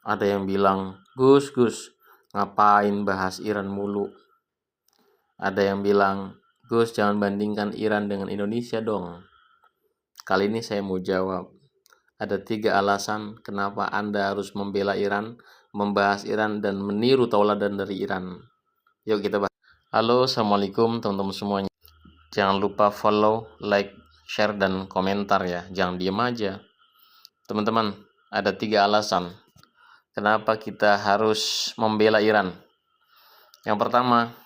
Ada yang bilang, Gus, ngapain bahas Iran mulu? Ada yang bilang, Gus, jangan bandingkan Iran dengan Indonesia dong. Kali ini saya mau jawab. Ada 3 alasan kenapa Anda harus membela Iran, membahas Iran, dan meniru tauladan dari Iran. Yuk kita bahas. Halo, Assalamualaikum teman-teman semuanya. Jangan lupa follow, like, share, dan komentar ya. Jangan diem aja. Teman-teman, ada 3 alasan kenapa kita harus membela Iran. Yang pertama,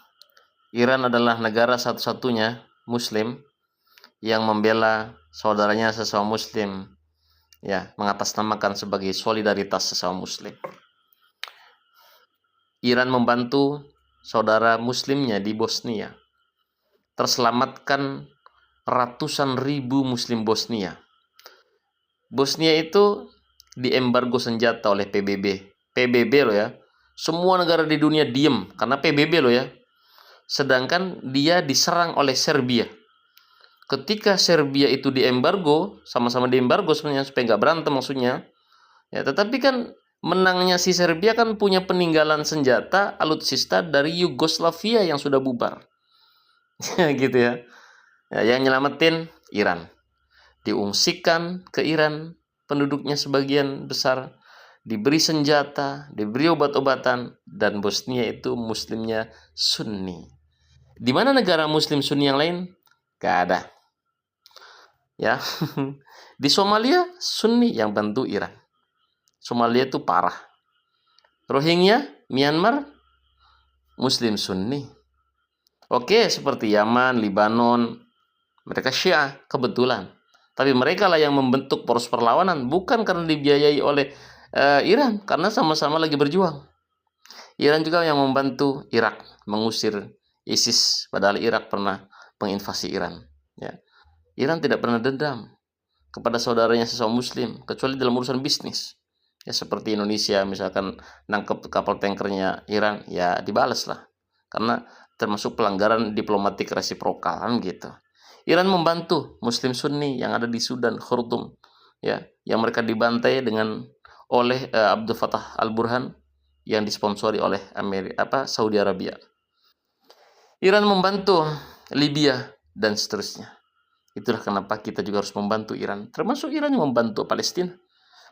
Iran adalah negara satu-satunya Muslim yang membela saudaranya sesama Muslim, ya, mengatasnamakan sebagai solidaritas sesama Muslim. Iran membantu saudara Muslimnya di Bosnia, terselamatkan ratusan ribu Muslim Bosnia. Bosnia itu diembargo senjata oleh PBB. PBB loh ya. Semua negara di dunia diem karena PBB loh ya. Sedangkan dia diserang oleh Serbia. Ketika Serbia itu diembargo, sama-sama diembargo sebenarnya supaya nggak berantem maksudnya. Ya, tetapi kan menangnya si Serbia kan punya peninggalan senjata alutsista dari Yugoslavia yang sudah bubar. Gitu ya. Ya, yang nyelamatin Iran. Diungsikan ke Iran penduduknya sebagian besar, diberi senjata, diberi obat-obatan, dan Bosnia itu muslimnya Sunni. Di mana negara muslim Sunni yang lain? Gak ada. Ya. Di Somalia Sunni yang bantu Iran. Somalia itu parah. Rohingya, Myanmar, Muslim Sunni. Oke, seperti Yaman, Libanon, mereka Syiah kebetulan. Tapi mereka lah yang membentuk poros perlawanan, bukan karena dibiayai oleh Iran, karena sama-sama lagi berjuang. Iran juga yang membantu Irak mengusir ISIS, padahal Irak pernah menginvasi Iran. Ya. Iran tidak pernah dendam kepada saudaranya sesama Muslim, kecuali dalam urusan bisnis. Ya, seperti Indonesia misalkan nangkep kapal tankernya Iran, ya dibalas lah, karena termasuk pelanggaran diplomatik resiprokal kan gitu. Iran membantu Muslim Sunni yang ada di Sudan, Khartoum, ya, yang mereka dibantai oleh Abdul Fattah Al-Burhan yang disponsori oleh Saudi Arabia. Iran membantu Libya dan seterusnya. Itulah kenapa kita juga harus membantu Iran, termasuk Iran yang membantu Palestina.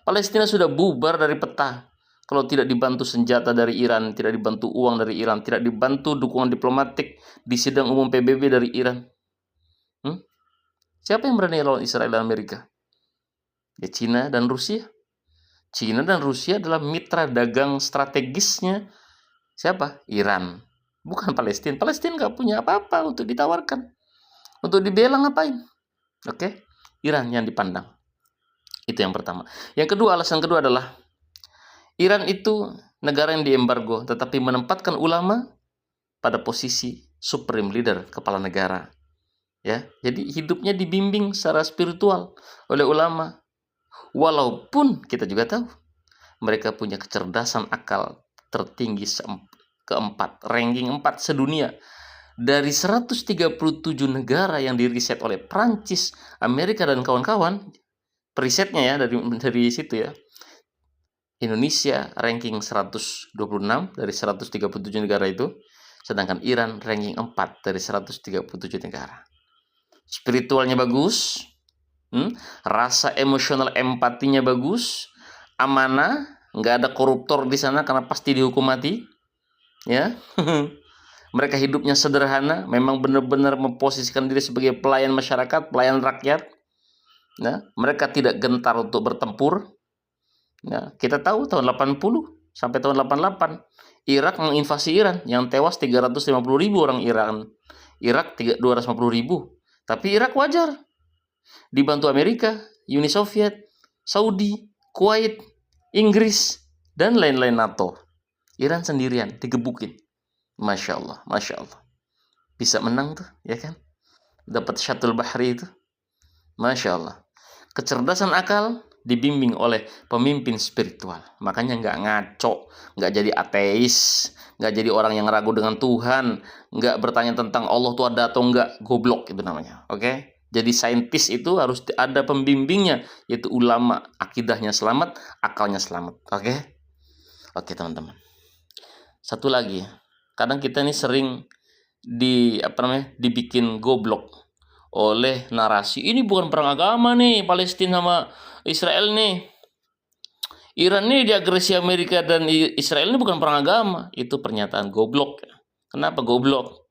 Palestina sudah bubar dari peta kalau tidak dibantu senjata dari Iran, tidak dibantu uang dari Iran, tidak dibantu dukungan diplomatik di sidang umum PBB dari Iran. Siapa yang berani lawan Israel dan Amerika? Ya Cina dan Rusia. Cina dan Rusia adalah mitra dagang strategisnya siapa? Iran. Bukan Palestina. Palestina nggak punya apa-apa untuk ditawarkan. Untuk dibela ngapain? Oke? Iran yang dipandang. Itu yang pertama. Yang kedua, alasan kedua adalah Iran itu negara yang diembargo, tetapi menempatkan ulama pada posisi supreme leader, kepala negara. Ya, jadi hidupnya dibimbing secara spiritual oleh ulama. Walaupun kita juga tahu mereka punya kecerdasan akal tertinggi keempat, ranking 4 sedunia. Dari 137 negara yang diriset oleh Prancis, Amerika dan kawan-kawan, perisetnya ya dari situ ya. Indonesia ranking 126 dari 137 negara itu, sedangkan Iran ranking 4 dari 137 negara. Spiritualnya bagus, rasa emosional empatinya bagus, amanah, nggak ada koruptor di sana karena pasti dihukum mati, ya. Mereka hidupnya sederhana, memang benar-benar memposisikan diri sebagai pelayan masyarakat, pelayan rakyat. Nah, mereka tidak gentar untuk bertempur. Nah, kita tahu tahun 80 sampai tahun 88 Irak menginvasi Iran, yang tewas 350.000 orang Irak 250.000. Tapi Irak wajar, dibantu Amerika, Uni Soviet, Saudi, Kuwait, Inggris, dan lain-lain NATO. Iran sendirian digebukin. Masya Allah, Masya Allah. Bisa menang tuh, ya kan? Dapat Syatul Bahri itu. Masya Allah. Kecerdasan akal dibimbing oleh pemimpin spiritual. Makanya nggak ngaco, nggak jadi ateis, nggak jadi orang yang ragu dengan Tuhan, nggak bertanya tentang Allah tuh ada atau nggak, goblok itu namanya. Oke? Jadi saintis itu harus ada pembimbingnya, yaitu ulama. Akidahnya selamat, akalnya selamat. Oke? Oke teman-teman. Satu lagi, kadang kita ini sering dibikin goblok oleh narasi ini bukan perang agama nih, Palestina sama Israel nih. Iran ini diagresi Amerika dan Israel ini bukan perang agama. Itu pernyataan goblok. Kenapa goblok?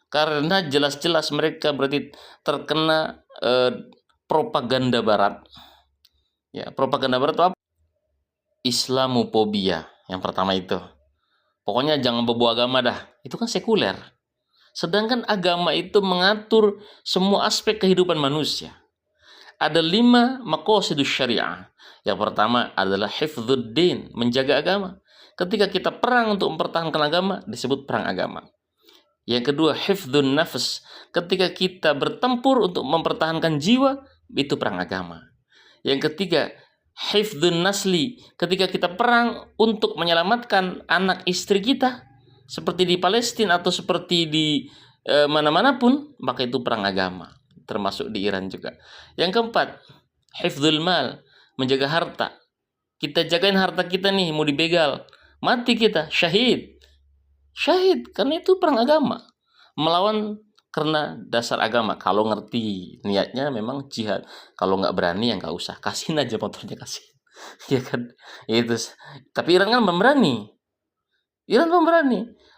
Karena jelas-jelas mereka berarti terkena propaganda barat. Ya, propaganda barat itu apa? Islamophobia. Yang pertama itu. Pokoknya jangan bawa agama dah. Itu kan sekuler. Sedangkan agama itu mengatur semua aspek kehidupan manusia. Ada 5 maqasidus syariah. Yang pertama adalah hifdzuddin, menjaga agama. Ketika kita perang untuk mempertahankan agama, disebut perang agama. Yang kedua, hifdzun nafs. Ketika kita bertempur untuk mempertahankan jiwa, itu perang agama. Yang ketiga, hifdzun nasli. Ketika kita perang untuk menyelamatkan anak istri kita, seperti di Palestina atau seperti di mana-mana pun, maka itu perang agama. Termasuk di Iran juga. Yang keempat, hifdzul mal, menjaga harta. Kita jagain harta kita nih, mau dibegal, mati kita, syahid, karena itu perang agama. Melawan karena dasar agama. Kalau ngerti niatnya memang jihad. Kalau nggak berani ya nggak usah, kasihin aja motornya, kasih. Ya kan, itu. Tapi Iran kan pemberani.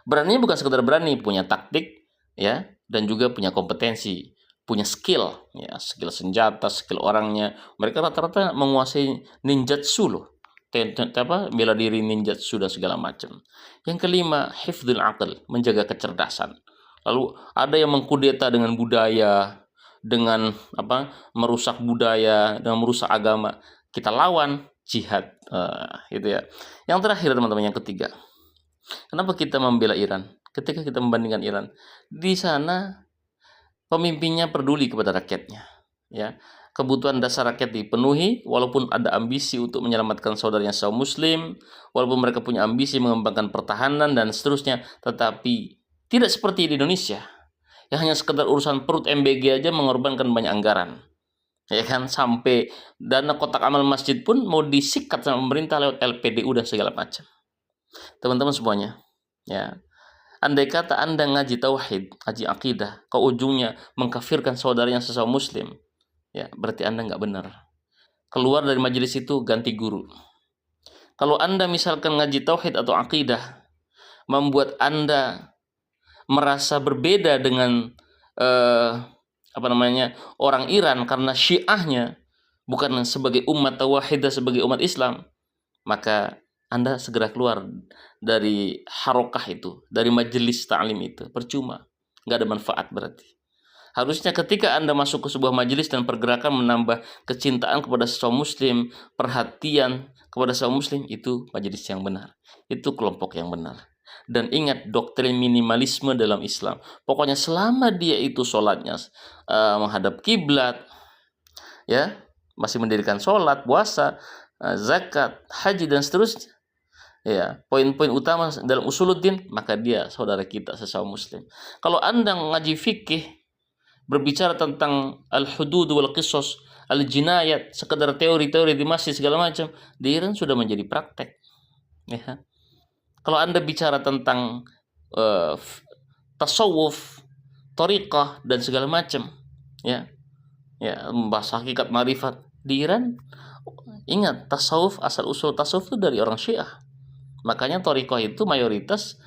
Beraninya bukan sekedar berani, punya taktik, ya, dan juga punya kompetensi, punya skill, ya, skill senjata, skill orangnya. Mereka rata-rata menguasai ninjutsu loh. Bela diri ninjutsu dan segala macam. Yang kelima, hifdzul aql, menjaga kecerdasan. Lalu ada yang mengkudeta dengan budaya, dengan merusak budaya, dengan merusak agama. Kita lawan, jihad. Itu ya. Yang terakhir teman-teman, yang ketiga. Kenapa kita membela Iran? Ketika kita membandingkan Iran, di sana pemimpinnya peduli kepada rakyatnya, ya. Kebutuhan dasar rakyat dipenuhi, walaupun ada ambisi untuk menyelamatkan saudaranya kaum muslim, walaupun mereka punya ambisi mengembangkan pertahanan dan seterusnya, tetapi tidak seperti di Indonesia, yang hanya sekedar urusan perut MBG aja mengorbankan banyak anggaran. Ya kan, sampai dana kotak amal masjid pun mau disikat sama pemerintah lewat LPDU dan segala macam. Teman-teman semuanya, ya. Andai kata Anda ngaji tauhid, ngaji akidah, ke ujungnya mengkafirkan saudaranya sesama muslim, ya, berarti Anda nggak benar. Keluar dari majelis itu, ganti guru. Kalau Anda misalkan ngaji tauhid atau akidah membuat Anda merasa berbeda dengan orang Iran karena Syiahnya bukan sebagai umat tawahidah, sebagai umat Islam, maka Anda segera keluar dari harokah itu, dari majelis ta'lim itu. Percuma, nggak ada manfaat berarti. Harusnya ketika Anda masuk ke sebuah majelis dan pergerakan menambah kecintaan kepada sesama muslim, perhatian kepada sesama muslim, itu majelis yang benar. Itu kelompok yang benar. Dan ingat doktrin minimalisme dalam Islam. Pokoknya selama dia itu sholatnya menghadap kiblat, ya, masih mendirikan sholat, puasa, zakat, haji dan seterusnya, ya, poin-poin utama dalam usuluddin, maka dia saudara kita sesama muslim. Kalau Anda ngaji fikih, berbicara tentang al-hudud wal qisas, al-jinayat, sekedar teori-teori di masjid segala macam, di Iran sudah menjadi praktek, ya. Kalau Anda bicara tentang tasawuf, thariqah dan segala macam, ya, membahas hakikat marifat, di Iran, ingat, tasawuf, asal usul tasawuf itu dari orang Syiah. Makanya thariqah itu mayoritas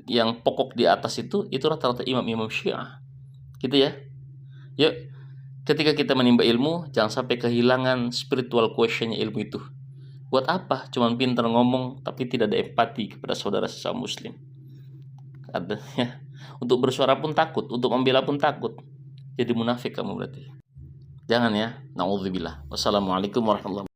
yang pokok di atas itu rata-rata imam-imam Syiah. Gitu ya. Yuk, ketika kita menimba ilmu, jangan sampai kehilangan spiritual questionnya ilmu itu. Buat apa? Cuman pintar ngomong tapi tidak ada empati kepada saudara sesama muslim. Ada, ya. Untuk bersuara pun takut, untuk membela pun takut. Jadi munafik kamu berarti. Jangan ya. Nauzubillah. Wassalamualaikum warahmatullahi wabarakatuh.